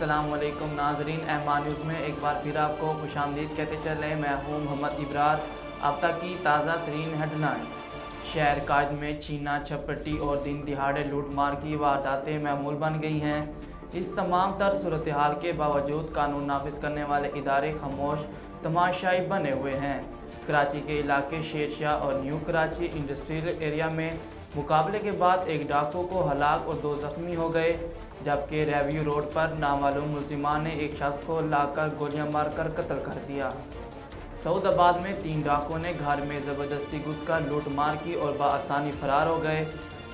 अस्सलाम वालेकुम नाजरीन, एम न्यूज़ में एक बार फिर आपको खुशामदीद कहते चले। मैं हूँ मोहम्मद इब्रार। अब तक की ताज़ा तरीन हेडलाइंस। शहर कायद में छीना झपटी और दिन दिहाड़े लूट मार की वारदातें मामूल बन गई हैं। इस तमाम तर सूरत हाल के बावजूद कानून नाफिज करने वाले इदारे खामोश तमाशाई बने हुए हैं। कराची के इलाके शेरशाह और न्यू कराची इंडस्ट्रियल एरिया में मुकाबले के बाद एक डाकू को हलाक और 2 ज़ख्मी हो गए, जबकि रेव्यू रोड पर नामालूम मुल्जिमान ने एक शख्स को लाकर गोलियां मारकर कत्ल कर दिया। सऊदाबाद में 3 डाकुओं ने घर में ज़बरदस्ती घुसकर लूट मार की और बआसानी फरार हो गए।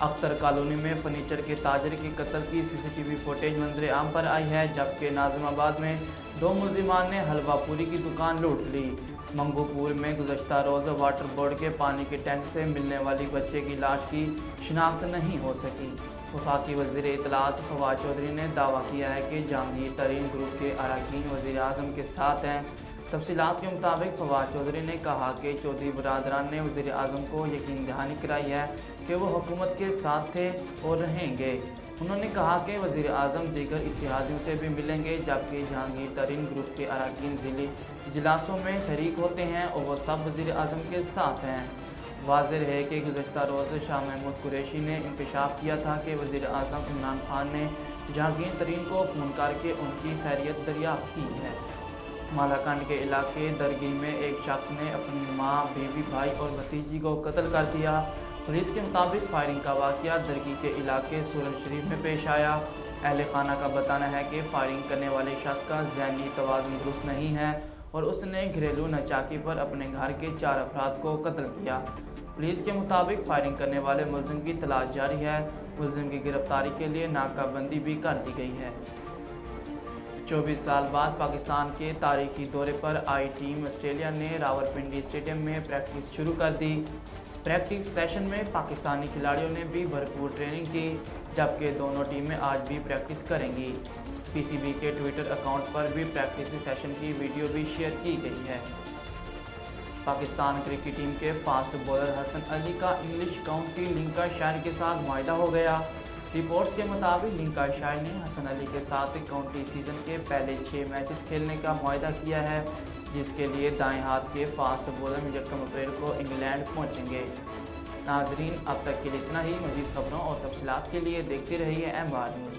अख्तर कॉलोनी में फर्नीचर के ताजर की कत्ल की सीसीटीवी फुटेज मंजर आम पर आई है, जबकि नाज़िमाबाद में 2 मुल्जिमान ने हलवा पूरी की दुकान लूट ली। मंगूपुर में गुज़श्ता रोज़ वाटर बोर्ड के पानी के टैंक से मिलने वाली बच्चे की लाश की शिनाख्त नहीं हो सकी। वफाकी वज़ीर इत्तलात फवाद चौधरी ने दावा किया है कि जहांगीर तरीन ग्रुप के अरकान वज़ीर आज़म के साथ हैं। तफसीलात के मुताबिक फवाद चौधरी ने कहा कि चौधरी बरादरान ने वज़ीर आज़म को यकीन दहानी कराई है कि वो हुकूमत के साथ थे और रहेंगे। उन्होंने कहा कि वज़ीर आज़म दीगर इत्तेहादियों से भी मिलेंगे, जबकि जहांगीर तरीन ग्रुप के अरकान ज़िली इजलासों में शरीक होते हैं और वो सब वज़ीर आज़म के साथ हैं। वाज़ेह है कि गुज़श्ता रोज़ शाह महमूद कुरैशी ने इंकशाफ किया था कि वज़ीर आज़म इमरान खान ने जहांगीर तरीन को फ़ोन करके उनकी खैरियत दरियाफ्त की है। मालाकंड के इलाके दरगी में एक शख्स ने अपनी माँ, बीवी, भाई और भतीजी को कत्ल कर दिया। पुलिस के मुताबिक फायरिंग का वाक़या दरगी के इलाके सूरन शरीफ में पेश आया। अहले खाना का बताना है कि फायरिंग करने वाले शख्स का ज़हनी तवाज़ुन दुरुस्त नहीं है और उसने घरेलू नचाकी पर अपने घर के 4 अफराद को कत्ल किया। पुलिस के मुताबिक फायरिंग करने वाले मुलजिम की तलाश जारी है। मुलजिम की गिरफ्तारी के लिए नाकाबंदी भी कर दी गई है। 24 साल बाद पाकिस्तान के तारीखी दौरे पर आई टीम ऑस्ट्रेलिया ने रावलपिंडी स्टेडियम में प्रैक्टिस शुरू कर दी। प्रैक्टिस सेशन में पाकिस्तानी खिलाड़ियों ने भी भरपूर ट्रेनिंग की, जबकि दोनों टीमें आज भी प्रैक्टिस करेंगी। पीसीबी के ट्विटर अकाउंट पर भी प्रैक्टिस सेशन की वीडियो भी शेयर की गई है। पाकिस्तान क्रिकेट टीम के फास्ट बॉलर हसन अली का इंग्लिश काउंटी लिंकाशायर के साथ मुआहदा हो गया। रिपोर्ट्स के मुताबिक लिंकाशायर ने हसन अली के साथ काउंटी सीज़न के पहले 6 मैचेस खेलने का मुआहदा किया है, जिसके लिए दाएं हाथ के फास्ट बॉलर 1 अप्रैल को इंग्लैंड पहुंचेंगे। नाजरीन, अब तक के लिए इतना ही। मज़ीद खबरों और तफसीलात के लिए देखते रहिए एम न्यूज़।